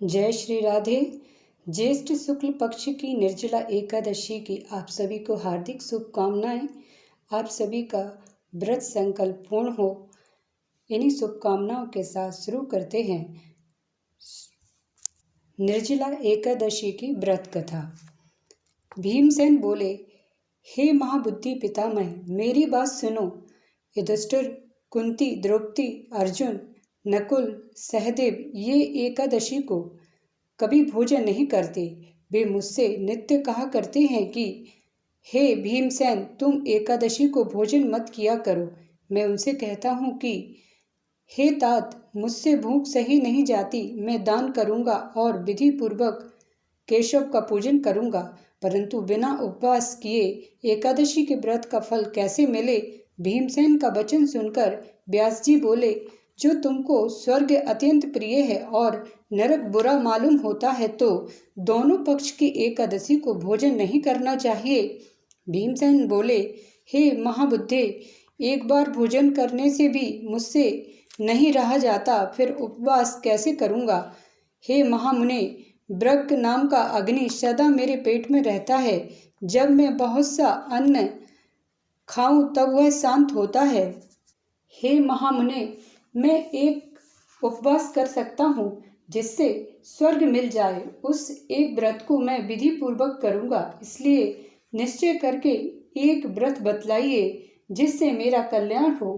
जय श्री राधे। ज्येष्ठ शुक्ल पक्ष की निर्जला एकादशी की आप सभी को हार्दिक शुभकामनाएं। आप सभी का व्रत संकल्प पूर्ण हो, इन्हीं शुभकामनाओं के साथ शुरू करते हैं निर्जला एकादशी की व्रत कथा। भीमसेन बोले, हे महाबुद्धि पितामह, मेरी बात सुनो। युधिष्ठिर, कुंती, द्रौपदी, अर्जुन, नकुल, सहदेव ये एकादशी को कभी भोजन नहीं करते। वे मुझसे नित्य कहा करते हैं कि हे भीमसेन, तुम एकादशी को भोजन मत किया करो। मैं उनसे कहता हूँ कि हे तात, मुझसे भूख सही नहीं जाती। मैं दान करूँगा और विधि पूर्वक केशव का पूजन करूँगा, परंतु बिना उपवास किए एकादशी के व्रत का फल कैसे मिले। भीमसेन का वचन सुनकर व्यास जी बोले, जो तुमको स्वर्ग अत्यंत प्रिय है और नरक बुरा मालूम होता है, तो दोनों पक्ष की एकादशी को भोजन नहीं करना चाहिए। भीमसेन बोले, हे महाबुद्धे, एक बार भोजन करने से भी मुझसे नहीं रहा जाता, फिर उपवास कैसे करूँगा। हे महामुने, ब्रह्म नाम का अग्नि सदा मेरे पेट में रहता है। जब मैं बहुत सा अन्न खाऊं तब वह शांत होता है। हे महामुने, मैं एक उपवास कर सकता हूँ जिससे स्वर्ग मिल जाए। उस एक व्रत को मैं विधि पूर्वक करूँगा, इसलिए निश्चय करके एक व्रत बतलाइए जिससे मेरा कल्याण हो।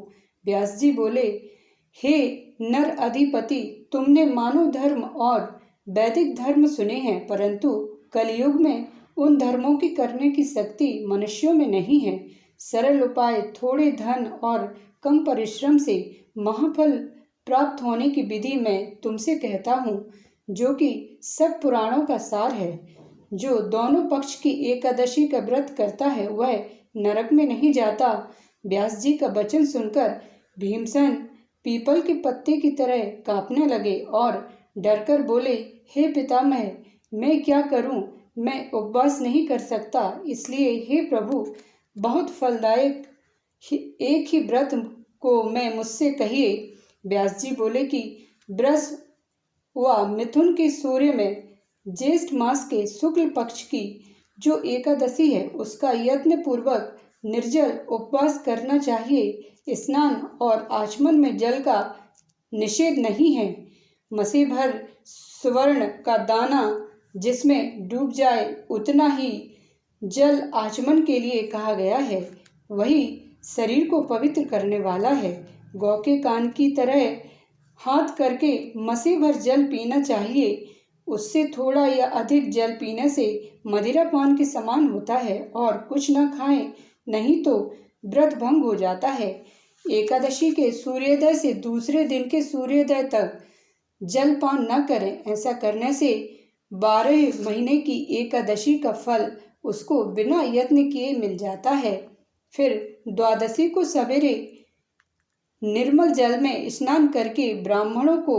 व्यास जी बोले, हे नर अधिपति, तुमने मानव धर्म और वैदिक धर्म सुने हैं, परंतु कलयुग में उन धर्मों की करने की शक्ति मनुष्यों में नहीं है। सरल उपाय, थोड़े धन और कम परिश्रम से महाफल प्राप्त होने की विधि मैं तुमसे कहता हूँ, जो कि सब पुराणों का सार है। जो दोनों पक्ष की एकादशी का व्रत करता है वह नरक में नहीं जाता। व्यास जी का वचन सुनकर भीमसेन पीपल के पत्ते की तरह कांपने लगे और डरकर बोले, हे पितामह, मैं क्या करूं? मैं उपवास नहीं कर सकता, इसलिए हे प्रभु, बहुत फलदायक एक ही व्रत को मैं मुझसे कहिए। व्यास जी बोले कि वृष व मिथुन के सूर्य में ज्येष्ठ मास के शुक्ल पक्ष की जो एकादशी है उसका यत्न पूर्वक निर्जल उपवास करना चाहिए। स्नान और आचमन में जल का निषेध नहीं है। मसी भर सुवर्ण का दाना जिसमें डूब जाए उतना ही जल आचमन के लिए कहा गया है, वही शरीर को पवित्र करने वाला है। गौ के कान की तरह हाथ करके मसी भर जल पीना चाहिए। उससे थोड़ा या अधिक जल पीने से मदिरा पान के समान होता है और कुछ न खाएं, नहीं तो व्रत भंग हो जाता है। एकादशी के सूर्योदय से दूसरे दिन के सूर्योदय तक जलपान न करें। ऐसा करने से 12 महीने की एकादशी का फल उसको बिना यत्न किए मिल जाता है। फिर द्वादशी को सवेरे निर्मल जल में स्नान करके ब्राह्मणों को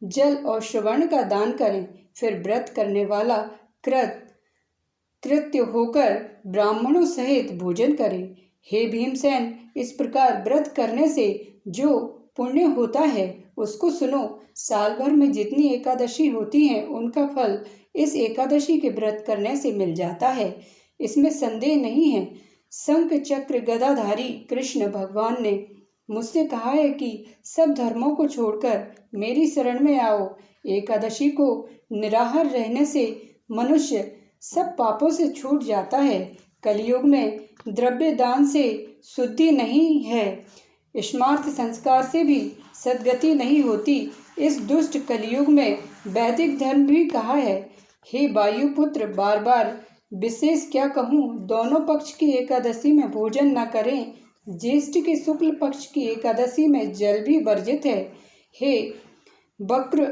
जल और सुवर्ण का दान करें। फिर व्रत करने वाला कृत्य होकर ब्राह्मणों सहित भोजन करें। हे भीमसेन, इस प्रकार व्रत करने से जो पुण्य होता है उसको सुनो। साल भर में जितनी एकादशी होती हैं उनका फल इस एकादशी के व्रत करने से मिल जाता है, इसमें संदेह नहीं है। शंख चक्र गदाधारी कृष्ण भगवान ने मुझसे कहा है कि सब धर्मों को छोड़कर मेरी शरण में आओ। एकादशी को निराहार रहने से मनुष्य सब पापों से छूट जाता है। कलयुग में द्रव्य दान से शुद्धि नहीं है, स्मार्थ संस्कार से भी सद्गति नहीं होती। इस दुष्ट कलयुग में वैदिक धर्म भी कहा है। हे वायुपुत्र, बार बार विशेष क्या कहूँ, दोनों पक्ष की एकादशी में भोजन न करें। ज्येष्ठ के शुक्ल पक्ष की एकादशी में जल भी वर्जित है। हे वक्र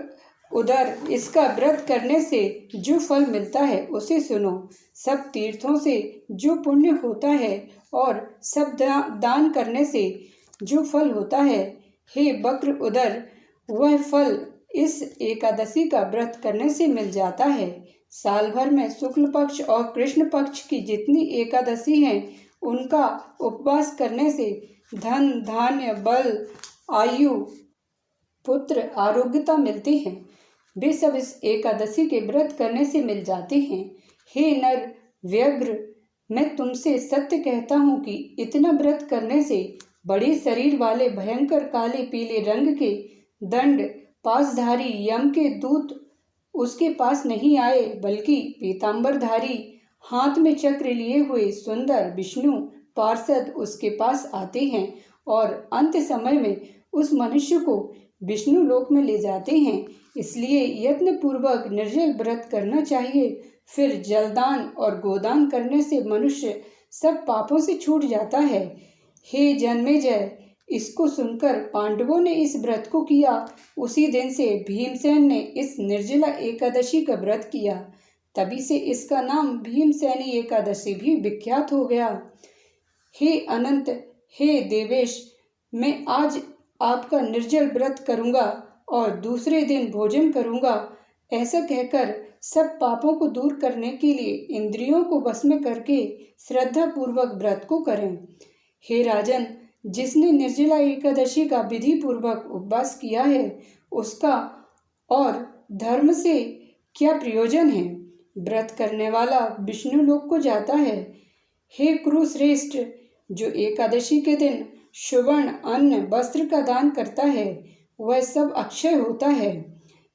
उदर, इसका व्रत करने से जो फल मिलता है उसे सुनो। सब तीर्थों से जो पुण्य होता है और सब दान करने से जो फल होता है, हे वक्र उदर, वह फल इस एकादशी का व्रत करने से मिल जाता है। साल भर में शुक्ल पक्ष और कृष्ण पक्ष की जितनी एकादशी हैं उनका उपवास करने से धन, धान्य, बल, आयु, पुत्र, आरोग्यता मिलते हैं। वे सब इस एकादशी के व्रत करने से मिल जाते हैं। हे नर व्यग्र, मैं तुमसे सत्य कहता हूँ कि इतना व्रत करने से बड़े शरीर वाले भयंकर काले पीले रंग के दंड पासधारी यम के दूत उसके पास नहीं आए, बल्कि पीतांबरधारी हाथ में चक्र लिए हुए सुंदर विष्णु पार्षद उसके पास आते हैं और अंत समय में उस मनुष्य को विष्णु लोक में ले जाते हैं। इसलिए यत्न पूर्वक निर्जल व्रत करना चाहिए। फिर जलदान और गोदान करने से मनुष्य सब पापों से छूट जाता है। हे जन्मेजय, इसको सुनकर पांडवों ने इस व्रत को किया। उसी दिन से भीमसेन ने इस निर्जला एकादशी का व्रत किया। तभी से इसका नाम भीमसेनी एकादशी भी विख्यात हो गया। हे अनंत, हे देवेश, मैं आज आपका निर्जल व्रत करूंगा और दूसरे दिन भोजन करूंगा। ऐसा कहकर सब पापों को दूर करने के लिए इंद्रियों को वश में करके श्रद्धा पूर्वक व्रत को करें। हे राजन, जिसने निर्जला एकादशी का विधि पूर्वक उपवास किया है, उसका और धर्म से क्या प्रयोजन है? व्रत करने वाला विष्णु लोक को जाता है। हे कुरुश्रेष्ठ, जो एकादशी के दिन सुवर्ण अन्न वस्त्र का दान करता है, वह सब अक्षय होता है।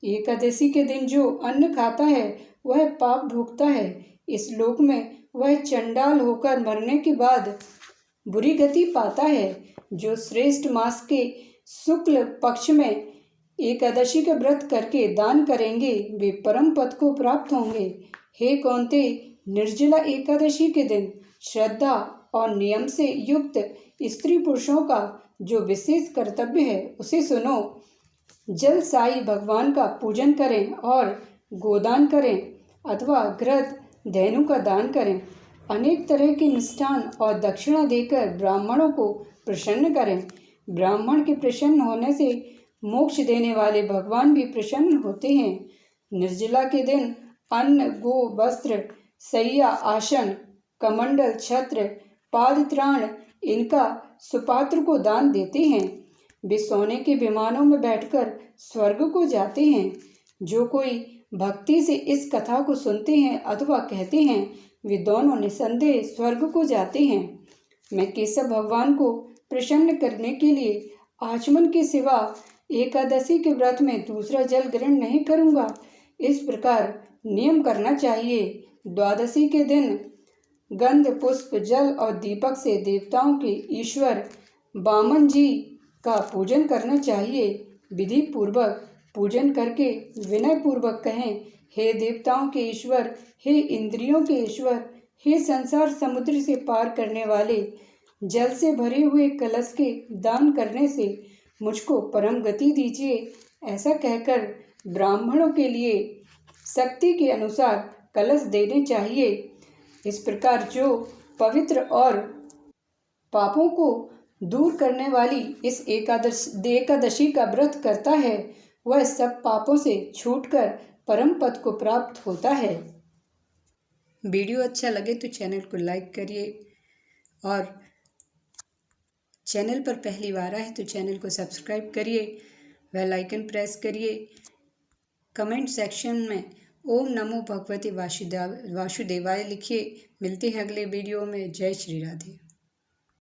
एकादशी के दिन जो अन्न खाता है, वह पाप भोगता है। इस लोक में वह चंडाल होकर मरने के बाद बुरी गति पाता है। जो श्रेष्ठ मास के शुक्ल पक्ष में एकादशी का व्रत करके दान करेंगे, वे परम पद को प्राप्त होंगे। हे कौन्ते, निर्जला एकादशी के दिन श्रद्धा और नियम से युक्त स्त्री पुरुषों का जो विशेष कर्तव्य है, उसे सुनो। जल साई भगवान का पूजन करें और गोदान करें अथवा घृत धेनु का दान करें। अनेक तरह के मिष्ठान और दक्षिणा देकर ब्राह्मणों को प्रसन्न करें। ब्राह्मण के प्रसन्न होने से मोक्ष देने वाले भगवान भी प्रसन्न होते हैं। निर्जला के दिन अन्न गो वस्त्र शय्या आसन कमंडल छत्र पादत्राण इनका सुपात्र को दान देते हैं। वे सोने के विमानों में बैठकर स्वर्ग को जाते हैं। जो कोई भक्ति से इस कथा को सुनते हैं अथवा कहते हैं, वे दोनों निसंदेह स्वर्ग को जाते हैं। मैं केशव भगवान को प्रसन्न करने के लिए आचमन के सिवा एकादशी के व्रत में दूसरा जल ग्रहण नहीं करूँगा। इस प्रकार नियम करना चाहिए। द्वादशी के दिन गंध पुष्प जल और दीपक से देवताओं के ईश्वर वामन जी का पूजन करना चाहिए। विधि पूर्वक पूजन करके विनय पूर्वक कहें, हे देवताओं के ईश्वर, हे इंद्रियों के ईश्वर, हे संसार समुद्र से पार करने वाले, जल से भरे हुए कलश के दान करने से मुझको परम गति दीजिए। ऐसा कहकर ब्राह्मणों के लिए शक्ति के अनुसार कलश देने चाहिए। इस प्रकार जो पवित्र और पापों को दूर करने वाली इस एकादशी का व्रत करता है, वह सब पापों से छूटकर परम पद को प्राप्त होता है। वीडियो अच्छा लगे तो चैनल को लाइक करिए और चैनल पर पहली बार आए तो चैनल को सब्सक्राइब करिए, बेल आइकन प्रेस करिए। कमेंट सेक्शन में ओम नमो भगवते वासुदेवाय लिखिए। मिलते हैं अगले वीडियो में। जय श्री राधे।